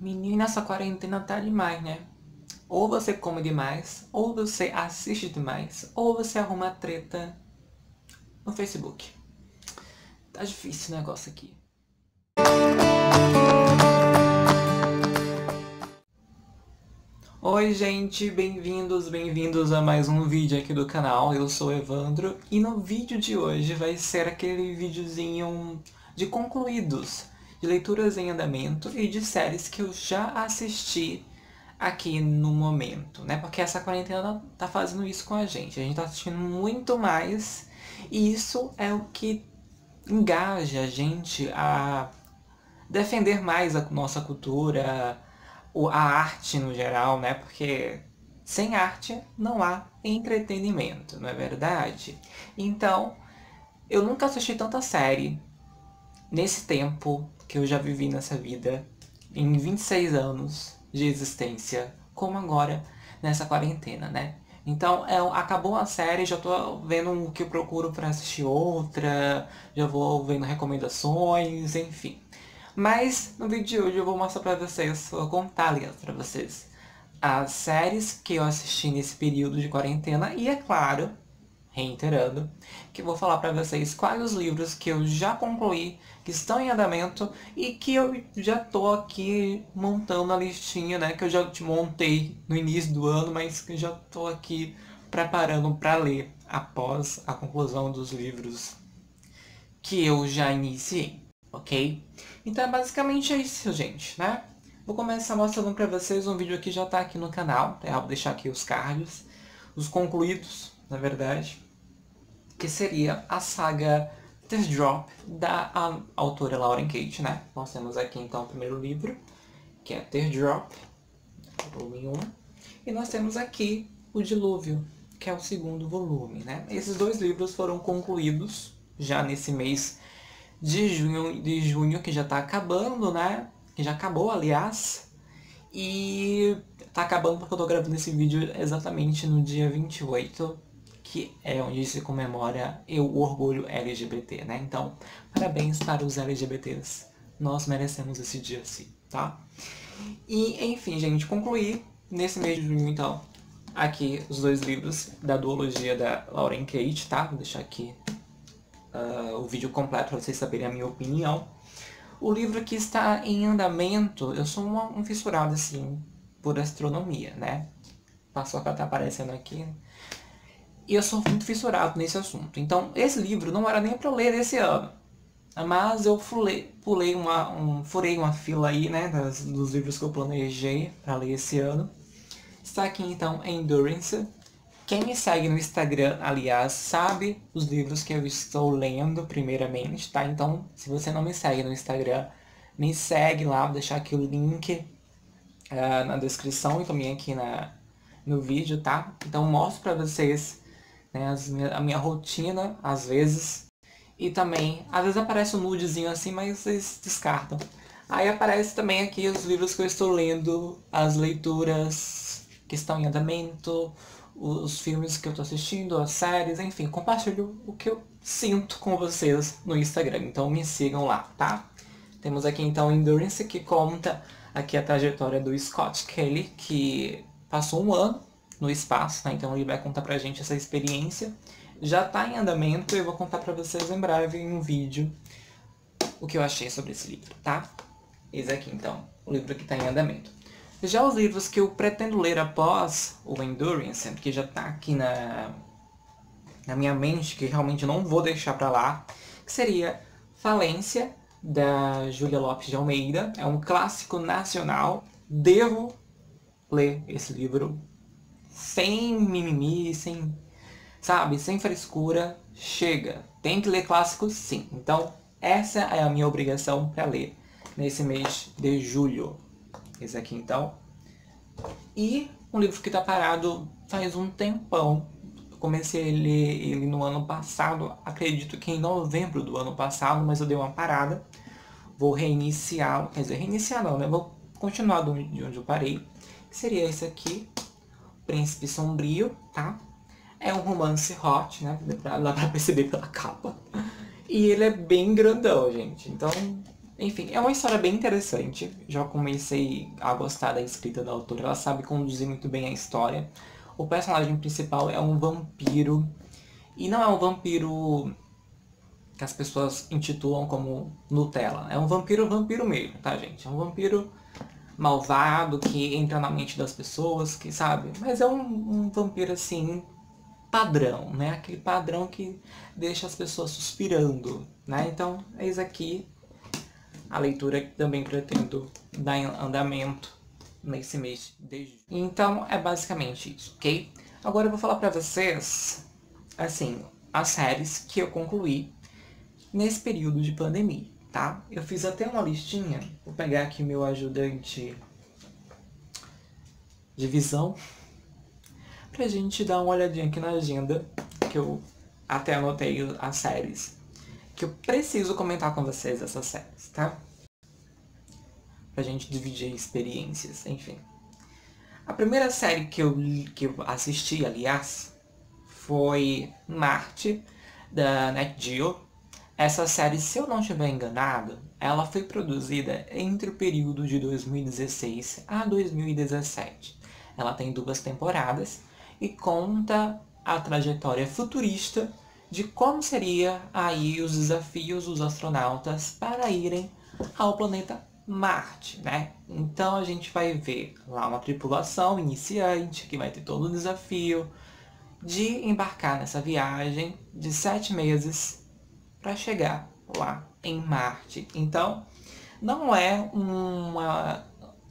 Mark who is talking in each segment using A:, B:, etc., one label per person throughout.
A: Menina, essa quarentena tá demais, né? Ou você come demais, ou você assiste demais, ou você arruma treta no Facebook. Tá difícil o negócio aqui. Oi gente, bem-vindos a mais um vídeo aqui do canal. Eu sou o Evandro e no vídeo de hoje vai ser aquele videozinho de concluídos, de leituras em andamento e de séries que eu já assisti aqui no momento, né? Porque essa quarentena tá fazendo isso com a gente tá assistindo muito mais e isso é o que engaja a gente a defender mais a nossa cultura, a arte no geral, né? Porque sem arte não há entretenimento, não é verdade? Então, eu nunca assisti tanta série nesse tempo que eu já vivi nessa vida, em 26 anos de existência, como agora nessa quarentena, né? Então, acabou a série, já tô vendo o que eu procuro para assistir outra, já vou vendo recomendações, enfim. Mas no vídeo de hoje eu vou mostrar pra vocês, vou contar, aliás, pra vocês as séries que eu assisti nesse período de quarentena e, é claro, reiterando, que eu vou falar pra vocês quais os livros que eu já concluí, que estão em andamento e que eu já tô aqui montando a listinha, né, que eu já te montei no início do ano, mas que eu já tô aqui preparando pra ler após a conclusão dos livros que eu já iniciei, ok? Então basicamente é isso, gente, né? Vou começar mostrando pra vocês um vídeo que já tá aqui no canal, tá? Vou deixar aqui os cards, os concluídos, na verdade, que seria a saga Teardrop, da autora Lauren Kate, né? Nós temos aqui então o primeiro livro, que é Teardrop, volume 1, e nós temos aqui o Dilúvio, que é o segundo volume, né? Esses dois livros foram concluídos já nesse mês de junho, que já tá acabando, né? Que já acabou, aliás. E tá acabando porque eu tô gravando esse vídeo exatamente no dia 28, que é onde se comemora o orgulho LGBT, né? Então, parabéns para os LGBTs. Nós merecemos esse dia sim, tá? E, enfim, gente, concluí nesse mês de junho, então, aqui os dois livros da duologia da Lauren Kate, tá? Vou deixar aqui o vídeo completo para vocês saberem a minha opinião. O livro que está em andamento, eu sou um fissurado, assim, por astronomia, né? Passou que tá aparecendo aqui. E eu sou muito fissurado nesse assunto. Então, esse livro não era nem para eu ler esse ano. Mas eu furei uma fila aí, né, dos livros que eu planejei para ler esse ano. Está aqui, então, Endurance. Quem me segue no Instagram, aliás, sabe os livros que eu estou lendo primeiramente, tá? Então, se você não me segue no Instagram, me segue lá, vou deixar aqui o link na descrição e também aqui no vídeo, tá? Então, mostro pra vocês, né, a minha rotina, às vezes. E também, às vezes aparece um nudezinho assim, mas vocês descartam. Aí aparece também aqui os livros que eu estou lendo, as leituras que estão em andamento, os filmes que eu tô assistindo, as séries, enfim, compartilho o que eu sinto com vocês no Instagram, então me sigam lá, tá? Temos aqui então Endurance, que conta aqui a trajetória do Scott Kelly, que passou um ano no espaço, né? Então ele vai contar pra gente essa experiência. Já tá em andamento e eu vou contar pra vocês em breve em um vídeo o que eu achei sobre esse livro, tá? Esse aqui então, o livro que tá em andamento. Já os livros que eu pretendo ler após o Endurance, que já tá aqui na minha mente, que realmente não vou deixar pra lá, que seria Falência, da Júlia Lopes de Almeida. É um clássico nacional. Devo ler esse livro sem mimimi, sem, sabe, sem frescura. Chega, tem que ler clássicos sim. Então, essa é a minha obrigação para ler nesse mês de julho. Esse aqui então. E um livro que tá parado faz um tempão. Eu comecei a ler ele no ano passado, acredito que em novembro do ano passado, mas eu dei uma parada. Vou reiniciar, quer dizer, reiniciar não, né? Vou continuar de onde eu parei. Que seria esse aqui, Príncipe Sombrio, tá? É um romance hot, né? Dá pra perceber pela capa. E ele é bem grandão, gente. Então, Enfim, é uma história bem interessante. Já comecei a gostar da escrita da autora. Ela sabe conduzir muito bem a história. O personagem principal é um vampiro. E não é um vampiro que as pessoas intitulam como Nutella. É um vampiro mesmo, tá, gente? É um vampiro malvado que entra na mente das pessoas, que sabe? Mas é um vampiro assim, padrão, né? Aquele padrão que deixa as pessoas suspirando, né? Então, eis aqui a leitura que também pretendo dar andamento nesse mês de julho. Então, é basicamente isso, ok? Agora eu vou falar pra vocês, assim, as séries que eu concluí nesse período de pandemia, tá? Eu fiz até uma listinha, vou pegar aqui meu ajudante de visão, pra gente dar uma olhadinha aqui na agenda, que eu até anotei as séries, que eu preciso comentar com vocês essas séries, tá? Pra gente dividir experiências, enfim. A primeira série que eu assisti, aliás, foi Marte, da Nat Geo. Essa série, se eu não estiver enganado, ela foi produzida entre o período de 2016 a 2017. Ela tem 2 temporadas e conta a trajetória futurista de como seria aí os desafios dos astronautas para irem ao planeta Marte, né? Então a gente vai ver lá uma tripulação iniciante que vai ter todo o desafio de embarcar nessa viagem de 7 meses para chegar lá em Marte. Então, não é uma...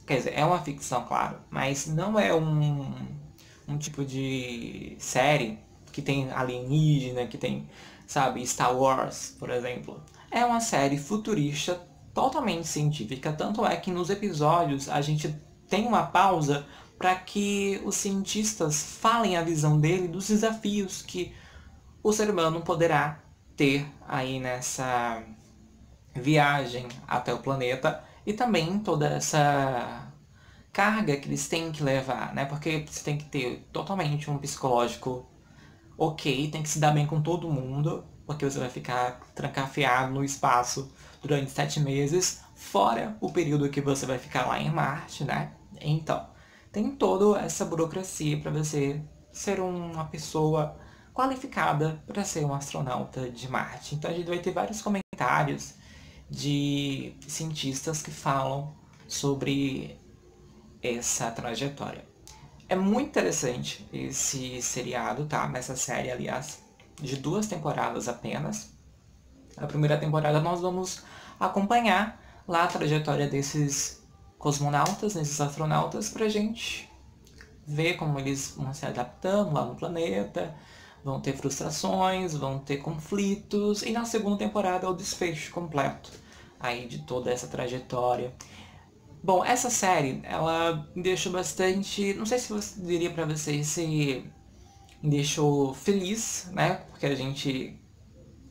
A: Quer dizer, é uma ficção, claro, mas não é um tipo de série que tem alienígena, que tem, sabe, Star Wars, por exemplo. É uma série futurista, totalmente científica, tanto é que nos episódios a gente tem uma pausa para que os cientistas falem a visão dele dos desafios que o ser humano poderá ter aí nessa viagem até o planeta e também toda essa carga que eles têm que levar, né? Porque você tem que ter totalmente um psicológico ok, tem que se dar bem com todo mundo, porque você vai ficar trancafiado no espaço durante 7 meses, fora o período que você vai ficar lá em Marte, né? Então, tem toda essa burocracia para você ser uma pessoa qualificada para ser um astronauta de Marte. Então a gente vai ter vários comentários de cientistas que falam sobre essa trajetória. É muito interessante esse seriado, tá? Nessa série, aliás, de 2 temporadas apenas. A primeira temporada nós vamos acompanhar lá a trajetória desses cosmonautas, desses astronautas, pra gente ver como eles vão se adaptando lá no planeta, vão ter frustrações, vão ter conflitos, e na segunda temporada é o desfecho completo aí de toda essa trajetória. Bom, essa série, ela me deixou bastante... Não sei se eu diria pra vocês se me deixou feliz, né? Porque a gente...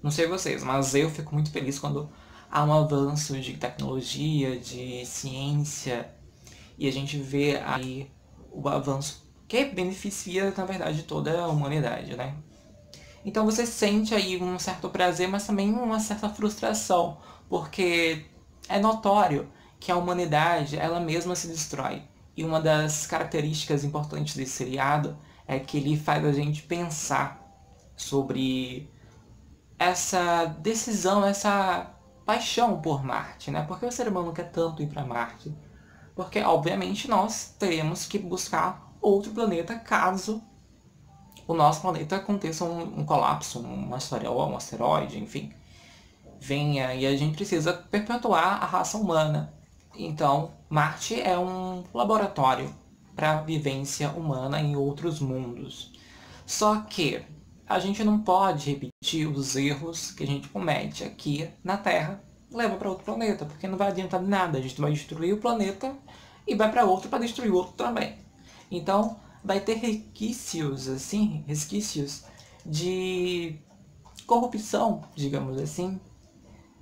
A: Não sei vocês, mas eu fico muito feliz quando há um avanço de tecnologia, de ciência, e a gente vê aí o avanço que beneficia, na verdade, toda a humanidade, né? Então você sente aí um certo prazer, mas também uma certa frustração, porque é notório que a humanidade, ela mesma se destrói. E uma das características importantes desse seriado é que ele faz a gente pensar sobre essa decisão, essa paixão por Marte, né? Por que o ser humano quer tanto ir para Marte? Porque, obviamente, nós teremos que buscar outro planeta caso o nosso planeta aconteça um colapso, um asteroide, enfim, venha e a gente precisa perpetuar a raça humana. Então, Marte é um laboratório para a vivência humana em outros mundos. Só que a gente não pode repetir os erros que a gente comete aqui na Terra, leva para outro planeta, porque não vai adiantar nada. A gente vai destruir o planeta e vai para outro para destruir o outro também. Então, vai ter resquícios, assim, resquícios de corrupção, digamos assim,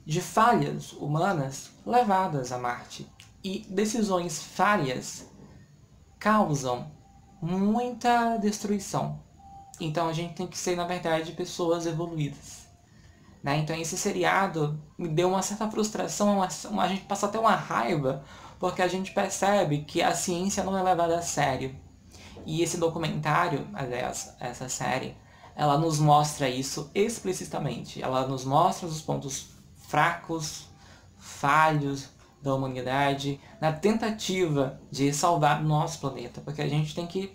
A: de falhas humanas levadas a Marte. E decisões falhas causam muita destruição. Então a gente tem que ser, na verdade, pessoas evoluídas, né? Então esse seriado me deu uma certa frustração, a gente passa até uma raiva, porque a gente percebe que a ciência não é levada a sério. E esse documentário, aliás, essa série, ela nos mostra isso explicitamente. Ela nos mostra os pontos fracos, falhos da humanidade, na tentativa de salvar o nosso planeta, porque a gente tem que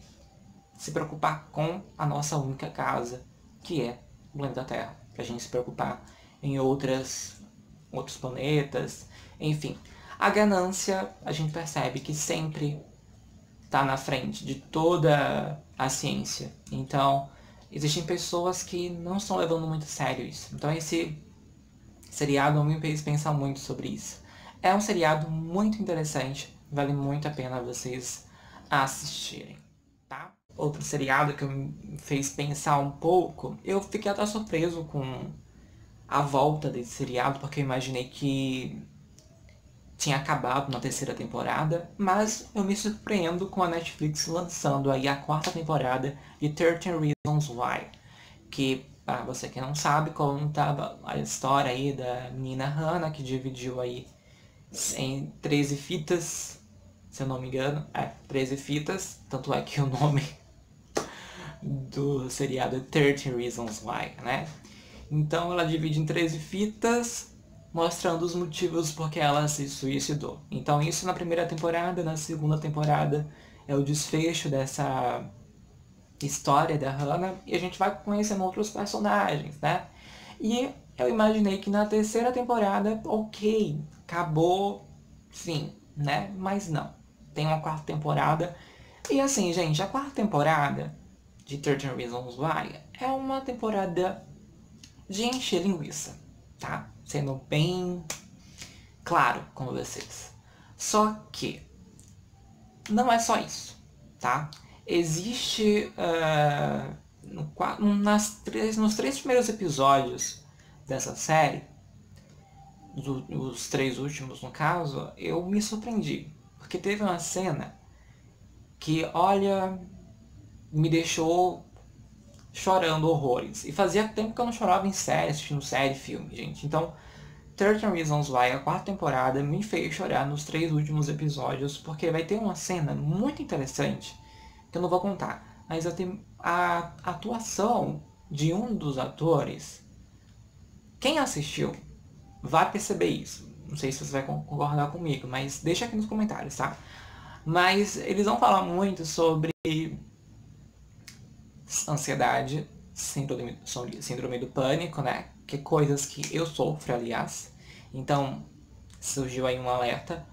A: se preocupar com a nossa única casa, que é o planeta Terra. Pra gente se preocupar em outros planetas, enfim. A ganância, a gente percebe que sempre está na frente de toda a ciência. Então, existem pessoas que não estão levando muito a sério isso. Então, esse seriado me fez pensar muito sobre isso. É um seriado muito interessante, vale muito a pena vocês assistirem, tá? Outro seriado que me fez pensar um pouco, eu fiquei até surpreso com a volta desse seriado, porque eu imaginei que tinha acabado na terceira temporada, mas eu me surpreendo com a Netflix lançando aí a quarta temporada de 13 Reasons Why, que, para você que não sabe, conta a história aí da menina Hannah, que dividiu aí em 13 fitas, se eu não me engano, 13 fitas, tanto é que o nome do seriado é 13 Reasons Why, né? Então ela divide em 13 fitas, mostrando os motivos por que ela se suicidou. Então isso na primeira temporada, na segunda temporada é o desfecho dessa história da Hannah, e a gente vai conhecendo outros personagens, né? E eu imaginei que na terceira temporada, ok, acabou, sim, né? Mas não. Tem uma quarta temporada. E assim, gente, a quarta temporada de 13 Reasons Why é uma temporada de encher linguiça, tá? Sendo bem claro com vocês. Só que não é só isso, tá? Existe nos três primeiros episódios dessa série, os três últimos no caso, eu me surpreendi. Porque teve uma cena que, olha, me deixou chorando horrores. E fazia tempo que eu não chorava em série, assistindo série, filme, gente. Então, 13 Reasons Why, a quarta temporada, me fez chorar nos três últimos episódios, porque vai ter uma cena muito interessante, que eu não vou contar, mas a atuação de um dos atores, quem assistiu vai perceber isso. Não sei se você vai concordar comigo, mas deixa aqui nos comentários, tá? Mas eles vão falar muito sobre ansiedade, síndrome do pânico, né? Que coisas que eu sofro, aliás. Então, surgiu aí um alerta.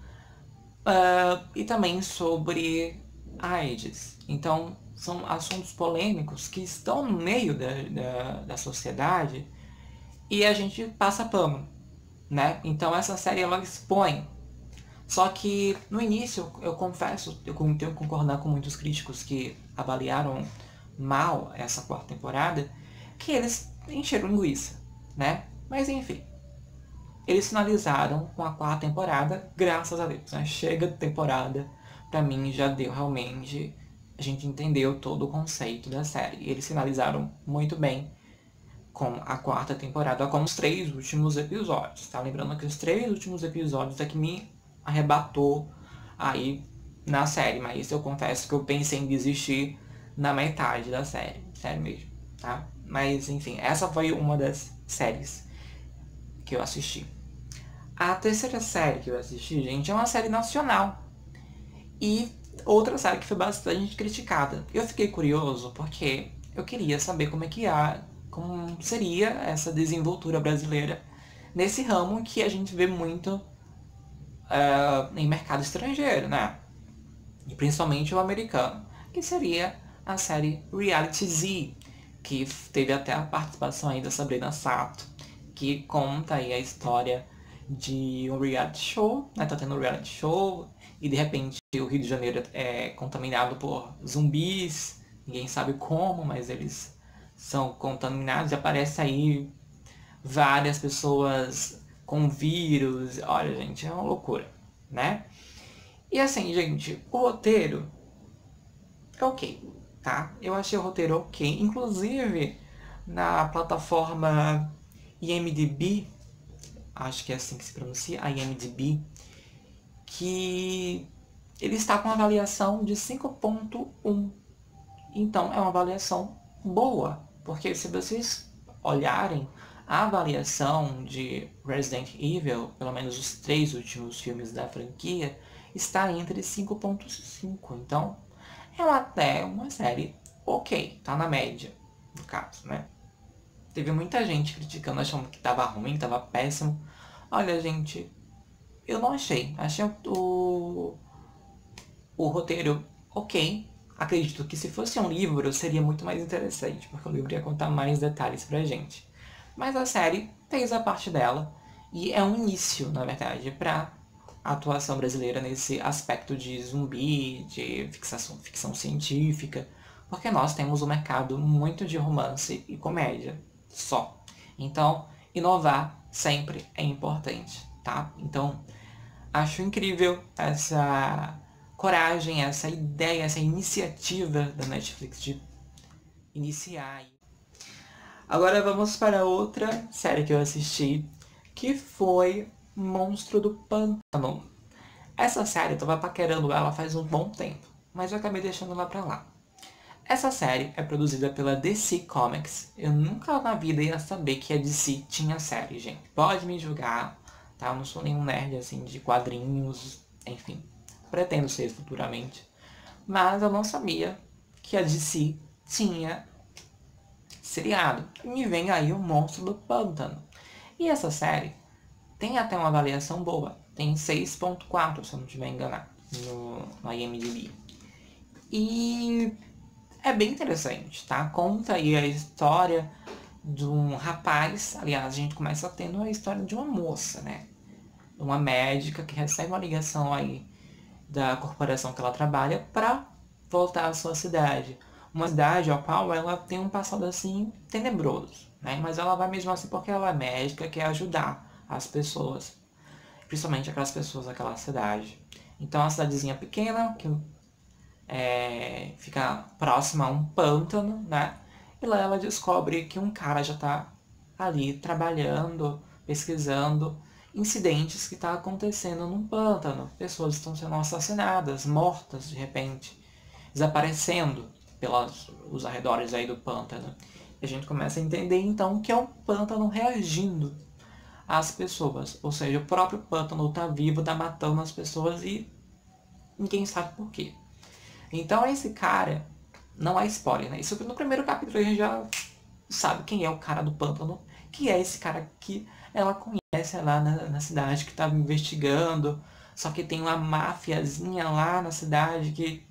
A: E também sobre AIDS. Então, são assuntos polêmicos que estão no meio da sociedade e a gente passa pano, né? Então, essa série, ela expõe. Só que, no início, eu confesso, eu tenho que concordar com muitos críticos que avaliaram mal essa quarta temporada, que eles encheram linguiça, né? Mas enfim, eles finalizaram com a quarta temporada, graças a Deus, né? Chega de temporada, pra mim já deu realmente, a gente entendeu todo o conceito da série. Eles finalizaram muito bem com a quarta temporada, com os três últimos episódios, tá? Lembrando que os três últimos episódios é que me arrebatou aí na série, mas eu confesso que eu pensei em desistir na metade da série, sério mesmo, tá? Mas enfim, essa foi uma das séries que eu assisti. A terceira série que eu assisti, gente, é uma série nacional. E outra série que foi bastante criticada. Eu fiquei curioso porque eu queria saber como seria essa desenvoltura brasileira nesse ramo que a gente vê muito em mercado estrangeiro, né? E principalmente o americano, que seria a série Reality Z, que teve até a participação aí da Sabrina Sato, que conta aí a história de um reality show, né? Tá tendo um reality show e de repente o Rio de Janeiro é contaminado por zumbis, ninguém sabe como, mas eles são contaminados e aparece aí várias pessoas com vírus. Olha, gente, é uma loucura, né? E assim, gente, o roteiro é ok, tá? Eu achei o roteiro ok. Inclusive, na plataforma IMDb, acho que é assim que se pronuncia, a IMDb, que ele está com uma avaliação de 5.1. Então é uma avaliação boa, porque se vocês olharem a avaliação de Resident Evil, pelo menos os 3 últimos filmes da franquia, está entre 5.5. Então é até uma série ok, tá na média, no caso, né? Teve muita gente criticando, achando que tava ruim, tava péssimo. Olha, gente, eu não achei. Achei o roteiro ok. Acredito que se fosse um livro seria muito mais interessante, porque o livro ia contar mais detalhes pra gente. Mas a série fez a parte dela e é um início, na verdade, pra atuação brasileira nesse aspecto de zumbi, de ficção científica, porque nós temos um mercado muito de romance e comédia só. Então, inovar sempre é importante, tá? Então, acho incrível essa coragem, essa ideia, essa iniciativa da Netflix de iniciar. Agora vamos para outra série que eu assisti, que foi Monstro do Pântano. Essa série eu tava paquerando ela faz um bom tempo, mas eu acabei deixando ela pra lá. Essa série é produzida pela DC Comics. Eu nunca na vida ia saber que a DC tinha série, gente. Pode me julgar, tá? Eu não sou nenhum nerd assim de quadrinhos, enfim. Pretendo ser futuramente. Mas eu não sabia que a DC tinha seriado. E me vem aí o Monstro do Pântano. E essa série tem até uma avaliação boa. Tem 6.4, se eu não estiver enganado, no IMDb. E é bem interessante, tá? Conta aí a história de um rapaz. Aliás, a gente começa tendo a história de uma moça, né? Uma médica que recebe uma ligação aí da corporação que ela trabalha para voltar à sua cidade. Uma cidade ao qual ela tem um passado assim tenebroso, né? Mas ela vai mesmo assim porque ela é médica, quer ajudar as pessoas, principalmente aquelas pessoas daquela cidade. Então, é uma cidadezinha pequena que fica próxima a um pântano, né? E lá ela descobre que um cara já tá ali trabalhando, pesquisando incidentes que tá acontecendo num pântano. Pessoas estão sendo assassinadas, mortas de repente, desaparecendo pelos arredores aí do pântano. E a gente começa a entender então que é um pântano reagindo às pessoas. Ou seja, o próprio pântano tá vivo, tá matando as pessoas e ninguém sabe por quê. Então esse cara, não é spoiler, né? Isso no primeiro capítulo a gente já sabe quem é o cara do pântano, que é esse cara que ela conhece lá na cidade, que estava investigando, só que tem uma máfiazinha lá na cidade que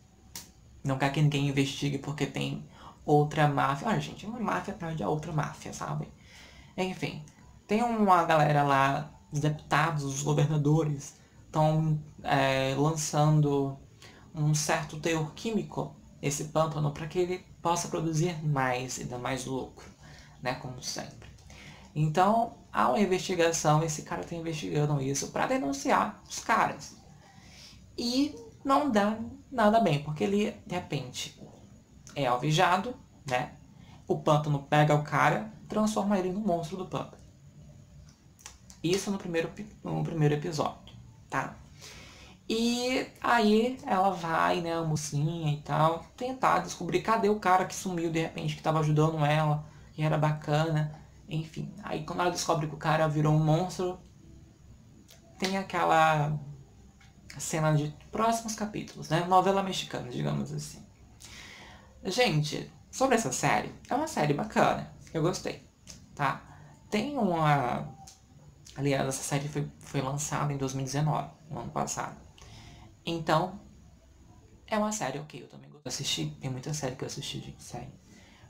A: não quer que ninguém investigue porque tem outra máfia. Olha, gente, uma máfia atrás de outra máfia, sabe? Enfim, tem uma galera lá, os deputados, os governadores, estão lançando um certo teor químico esse pântano para que ele possa produzir mais e dar mais lucro, né, como sempre. Então, há uma investigação, esse cara está investigando isso para denunciar os caras. E não dá nada bem, porque ele, de repente, é alvejado, né? O pântano pega o cara, transforma ele no monstro do pântano. Isso no primeiro episódio, tá? E aí ela vai, né, a mocinha e tal, tentar descobrir cadê o cara que sumiu de repente, que tava ajudando ela, que era bacana, enfim. Aí quando ela descobre que o cara virou um monstro, tem aquela cena de próximos capítulos, né? Novela mexicana, digamos assim. Gente, sobre essa série, é uma série bacana, eu gostei, tá? Tem uma... Aliás, essa série foi lançada em 2019, no ano passado. Então, é uma série ok, eu também gosto de assistir. Tem muita série que eu assisti, gente, sério.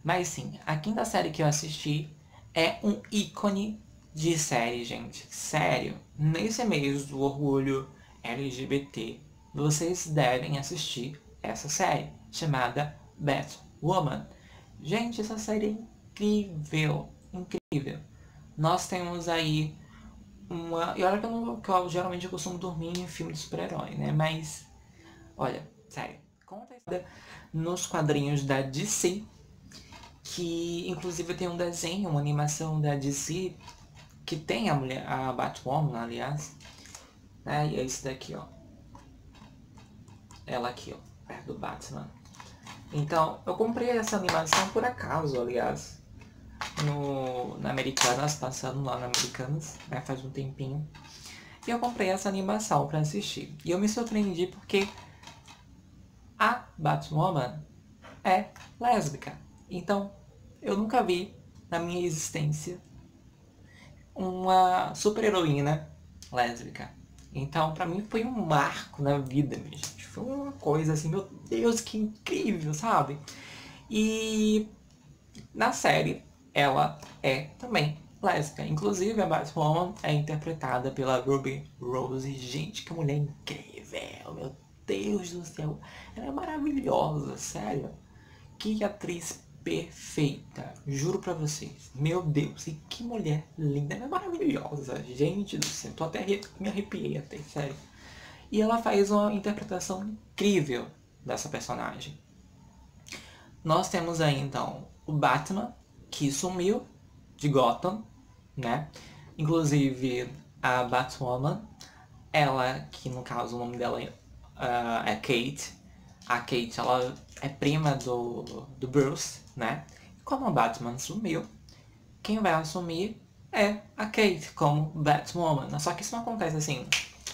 A: Mas sim, a quinta série que eu assisti é um ícone de série, gente. Sério, nesse mês do orgulho LGBT, vocês devem assistir essa série, chamada Batwoman. Gente, essa série é incrível, incrível. Nós temos aí e olha que eu geralmente eu costumo dormir em filme de super-herói, né? Mas, olha, sério, conta a história nos quadrinhos da DC, que inclusive tem um desenho, uma animação da DC, que tem a mulher, a Batwoman, aliás, né? E é esse daqui, ó. Ela aqui, ó, perto do Batman. Então, eu comprei essa animação por acaso, aliás, na Americanas, passando lá na Americanas, né, faz um tempinho. E eu comprei essa animação pra assistir. E eu me surpreendi porque a Batwoman é lésbica. Então, eu nunca vi na minha existência uma super-heroína lésbica. Então, pra mim foi um marco na vida, minha gente. Foi uma coisa assim, meu Deus, que incrível, sabe? E na série, ela é também lésbica. Inclusive, a Batwoman é interpretada pela Ruby Rose. Gente, que mulher incrível, meu Deus do céu. Ela é maravilhosa, sério. Que atriz perfeita, juro pra vocês. Meu Deus, e que mulher linda, ela é maravilhosa, gente do céu. Tô até me arrepiei até, sério. E ela faz uma interpretação incrível dessa personagem. Nós temos aí então o Batman, que sumiu de Gotham, né? Inclusive a Batwoman, ela, que no caso o nome dela é Kate. A Kate, ela é prima do Bruce, né? E como a Batman sumiu, quem vai assumir é a Kate como Batwoman. Só que isso não acontece assim,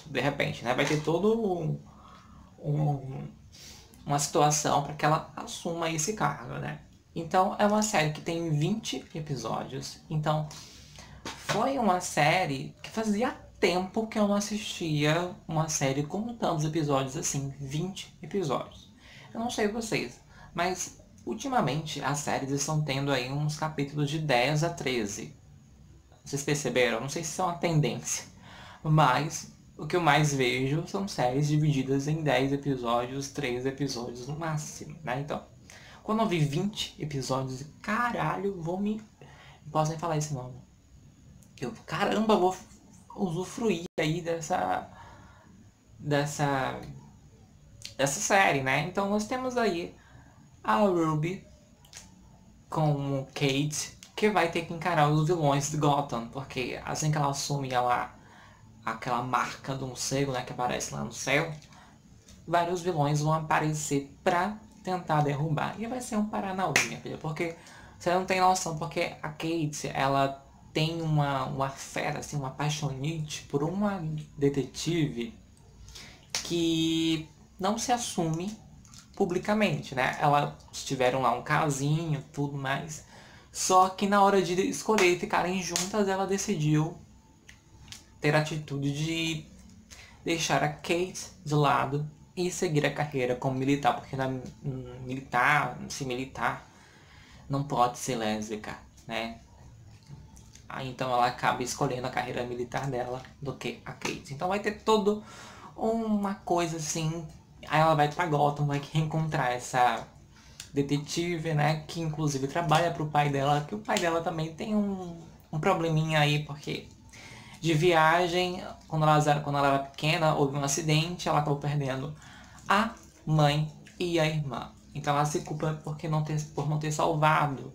A: de repente, né? Vai ter todo uma situação para que ela assuma esse cargo, né? Então é uma série que tem 20 episódios. Então foi uma série que fazia tempo que eu não assistia uma série com tantos episódios assim, 20 episódios. Eu não sei vocês, mas ultimamente as séries estão tendo aí uns capítulos de 10 a 13. Vocês perceberam? Não sei se isso é uma tendência, mas o que eu mais vejo são séries divididas em 10 episódios, 13 episódios no máximo, né? Então, quando eu vi 20 episódios, caralho, não posso nem falar esse nome. Caramba, vou usufruir aí dessa série, né? Então nós temos aí a Ruby com Kate, que vai ter que encarar os vilões de Gotham, porque assim que ela assume aquela marca do morcego, né, que aparece lá no céu, vários vilões vão aparecer pra tentar derrubar. E vai ser um Paranauê, minha filha, porque você não tem noção, porque a Kate, ela tem uma fera, assim, uma apaixonite por uma detetive que não se assume publicamente, né? Elas tiveram lá um casinho, tudo mais. Só que na hora de escolher ficarem juntas, ela decidiu ter a atitude de deixar a Kate de lado e seguir a carreira como militar, porque na militar, não pode ser lésbica, né? Aí então ela acaba escolhendo a carreira militar dela do que a Kate. Então vai ter todo uma coisa assim. Aí ela vai pra Gotham, vai reencontrar essa detetive, né? Que inclusive trabalha pro pai dela, que o pai dela também tem um probleminha aí, porque de viagem, quando ela era pequena, houve um acidente, ela acabou perdendo a mãe e a irmã. Então ela se culpa por não ter salvado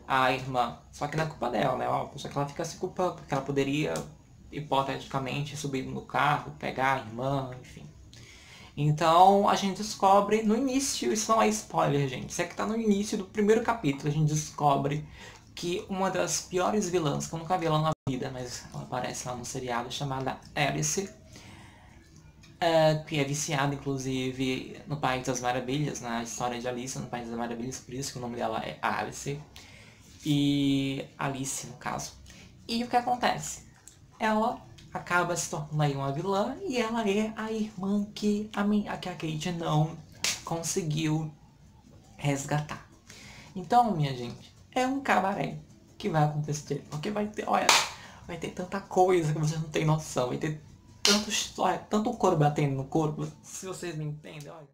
A: a irmã. Só que não é culpa dela, né? Só que ela fica se culpando, porque ela poderia, hipoteticamente, subir no carro, pegar a irmã, enfim. Então a gente descobre no início, isso não é spoiler, gente. Isso é que tá no início do primeiro capítulo, a gente descobre que uma das piores vilãs, que eu nunca vi ela na vida, mas ela aparece lá no seriado, chamada Alice, que é viciada, inclusive, no País das Maravilhas, na história de Alice no País das Maravilhas, por isso que o nome dela é Alice. E Alice, no caso. E o que acontece? Ela acaba se tornando aí uma vilã e ela é a irmã que a Kate não conseguiu resgatar. Então, minha gente, é um cabaré que vai acontecer. Porque vai ter tanta coisa que vocês não tem noção. Vai ter tanto couro batendo no corpo, se vocês não entendem, olha.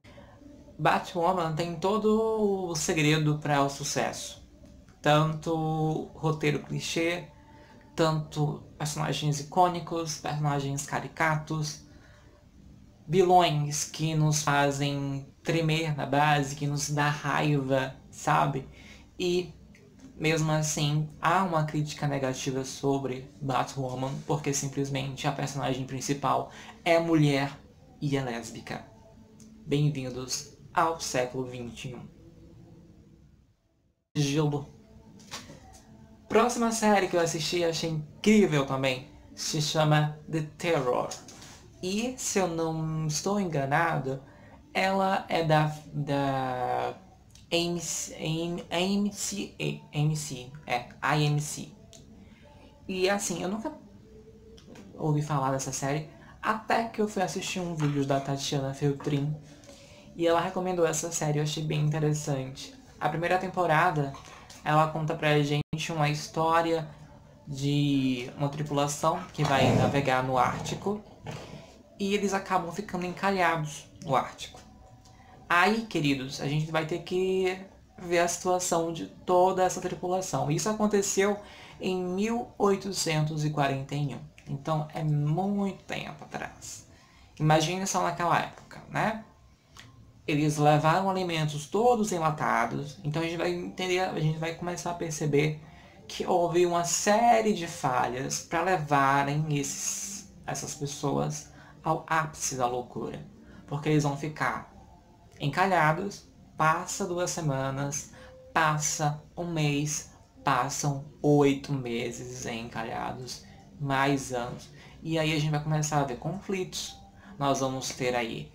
A: Batwoman tem todo o segredo para o sucesso. Tanto roteiro clichê, tanto personagens icônicos, personagens caricatos, vilões que nos fazem tremer na base, que nos dá raiva, sabe? E Mesmo assim, há uma crítica negativa sobre Batwoman, porque simplesmente a personagem principal é mulher e é lésbica. Bem-vindos ao século XXI. Gelo. Próxima série que eu assisti e achei incrível também se chama The Terror. E, se eu não estou enganado, ela é da IMC. E assim, eu nunca ouvi falar dessa série, até que eu fui assistir um vídeo da Tatiana Feltrin, e ela recomendou essa série, eu achei bem interessante. A primeira temporada, ela conta pra gente uma história de uma tripulação que vai navegar no Ártico, e eles acabam ficando encalhados no Ártico. Aí, queridos, a gente vai ter que ver a situação de toda essa tripulação. Isso aconteceu em 1841. Então, é muito tempo atrás. Imagine só naquela época, né? Eles levaram alimentos todos enlatados. Então, a gente vai entender, a gente vai começar a perceber que houve uma série de falhas para levarem essas pessoas ao ápice da loucura. Porque eles vão ficar encalhados, passa 2 semanas, passa um mês, passam 8 meses encalhados, mais anos. E aí a gente vai começar a ver conflitos. Nós vamos ter aí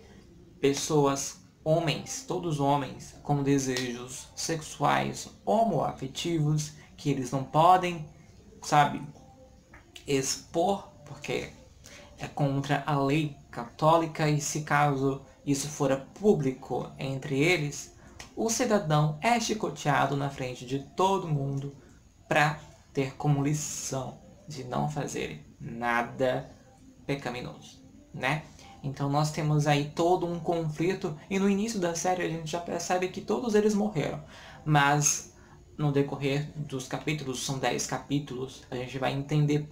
A: pessoas, homens, todos homens, com desejos sexuais homoafetivos, que eles não podem, sabe, expor, porque é contra a lei católica, e se caso isso for público entre eles, o cidadão é chicoteado na frente de todo mundo para ter como lição de não fazer nada pecaminoso, né? Então nós temos aí todo um conflito, e no início da série a gente já percebe que todos eles morreram, mas no decorrer dos capítulos, são 10 capítulos, a gente vai entender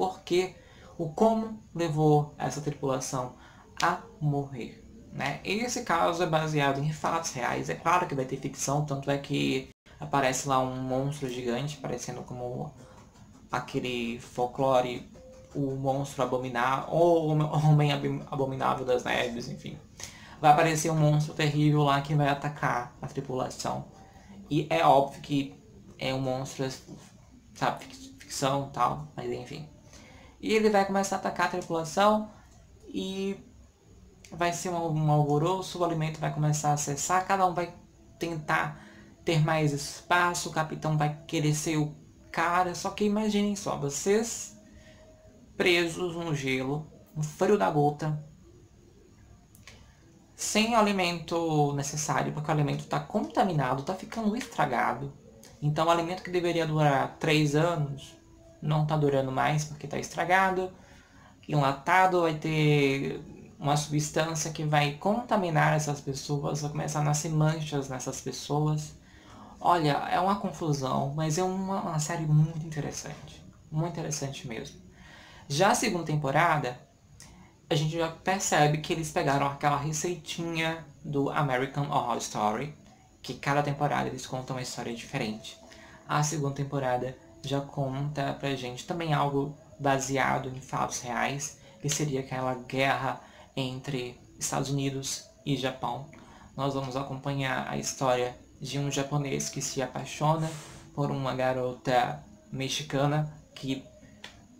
A: como levou essa tripulação a morrer, né? Esse caso é baseado em fatos reais, é claro que vai ter ficção, tanto é que aparece lá um monstro gigante, parecendo como aquele folclore, o monstro abominável, ou o homem abominável das neves, enfim. Vai aparecer um monstro terrível lá que vai atacar a tripulação. E é óbvio que é um monstro, sabe, ficção e tal, mas enfim. E ele vai começar a atacar a tripulação e vai ser um alvoroço, o alimento vai começar a cessar, cada um vai tentar ter mais espaço, o capitão vai querer ser o cara, só que imaginem só, vocês presos no gelo, no frio da gota, sem o alimento necessário, porque o alimento está contaminado, está ficando estragado. Então o alimento que deveria durar 3 anos não está durando mais porque está estragado. Enlatado vai ter uma substância que vai contaminar essas pessoas, vai começar a nascer manchas nessas pessoas. Olha, é uma confusão, mas é uma série muito interessante mesmo. Já a segunda temporada, a gente já percebe que eles pegaram aquela receitinha do American Horror Story, que cada temporada eles contam uma história diferente. A segunda temporada já conta pra gente também algo baseado em fatos reais, que seria aquela guerra entre Estados Unidos e Japão. Nós vamos acompanhar a história de um japonês que se apaixona por uma garota mexicana que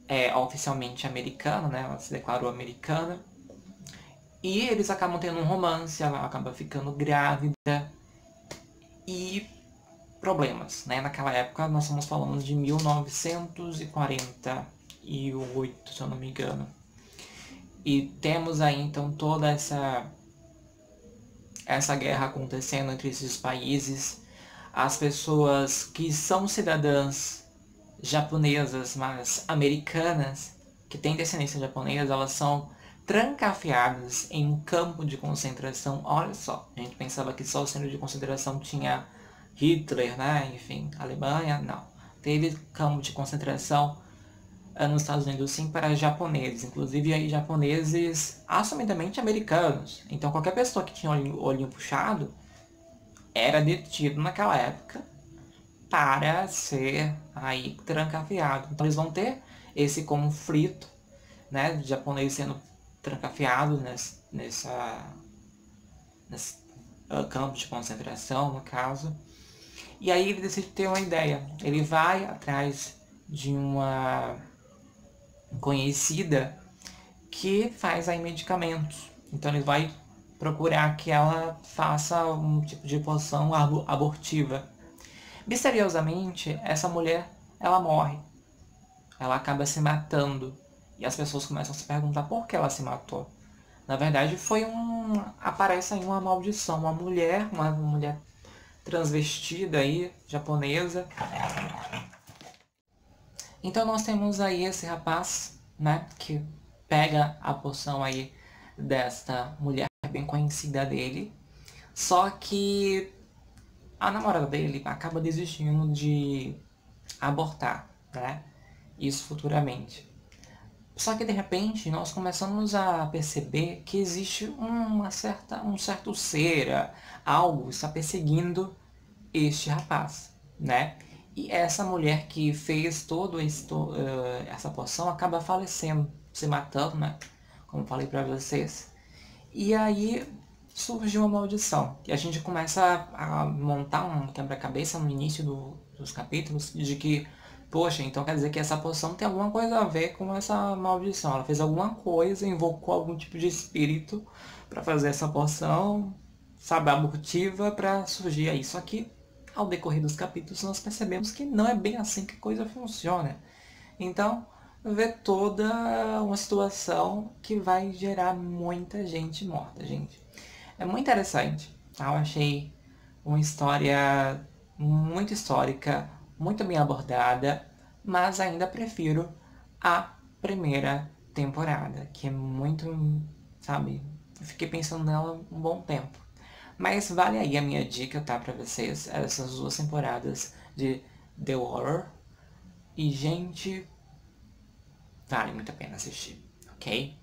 A: é oficialmente americana, né? Ela se declarou americana. E eles acabam tendo um romance, ela acaba ficando grávida e problemas, né? Naquela época nós estamos falando de 1948, se eu não me engano. E temos aí então toda essa guerra acontecendo entre esses países. As pessoas que são cidadãs japonesas, mas americanas, que têm descendência japonesa, elas são trancafiadas em um campo de concentração. Olha só, a gente pensava que só o centro de concentração tinha Hitler, né? Enfim, Alemanha, não. Teve campo de concentração nos Estados Unidos, sim, para japoneses, inclusive aí japoneses assumidamente americanos. Então qualquer pessoa que tinha olhinho puxado era detido naquela época para ser aí trancafiado. Então eles vão ter esse conflito, né, de japonês sendo trancafiado nesse campo de concentração, no caso. E aí ele decide ter uma ideia. Ele vai atrás de uma conhecida que faz aí medicamentos. Então ele vai procurar que ela faça um tipo de poção abortiva. Misteriosamente, essa mulher, ela morre. Ela acaba se matando. E as pessoas começam a se perguntar por que ela se matou. Na verdade, aparece aí uma maldição. Uma mulher transvestida aí, japonesa. Então nós temos aí esse rapaz, né, que pega a poção aí desta mulher bem conhecida dele. Só que a namorada dele acaba desistindo de abortar, né? Isso futuramente. Só que de repente nós começamos a perceber que existe um certo ser, algo está perseguindo este rapaz, né? E essa mulher que fez essa poção acaba falecendo, se matando, né? Como falei pra vocês. E aí surgiu uma maldição. E a gente começa a montar um quebra-cabeça no início dos capítulos de que, poxa, então quer dizer que essa poção tem alguma coisa a ver com essa maldição. Ela fez alguma coisa, invocou algum tipo de espírito para fazer essa poção, sabe, abortiva, para surgir aí. Só que ao decorrer dos capítulos nós percebemos que não é bem assim que a coisa funciona. Então, vê toda uma situação que vai gerar muita gente morta, gente. É muito interessante, tá? Eu achei uma história muito histórica, muito bem abordada, mas ainda prefiro a primeira temporada, que é muito, sabe? Eu fiquei pensando nela um bom tempo. Mas vale aí a minha dica, tá, pra vocês, essas 2 temporadas de The Horror. E, gente, vale muito a pena assistir, ok?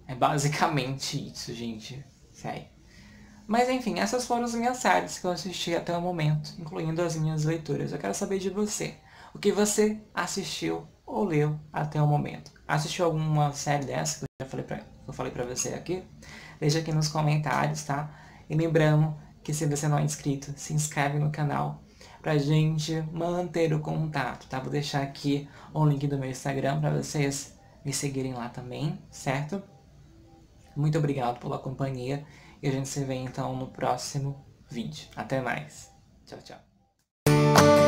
A: É basicamente isso, gente. Sério. Mas enfim, essas foram as minhas séries que eu assisti até o momento, incluindo as minhas leituras. Eu quero saber de você. O que você assistiu ou leu até o momento? Assistiu alguma série dessa que eu falei pra você aqui? Deixa aqui nos comentários, tá? E lembrando que se você não é inscrito, se inscreve no canal pra gente manter o contato, tá? Vou deixar aqui o link do meu Instagram pra vocês me seguirem lá também, certo? Muito obrigado pela companhia e a gente se vê então no próximo vídeo. Até mais. Tchau, tchau.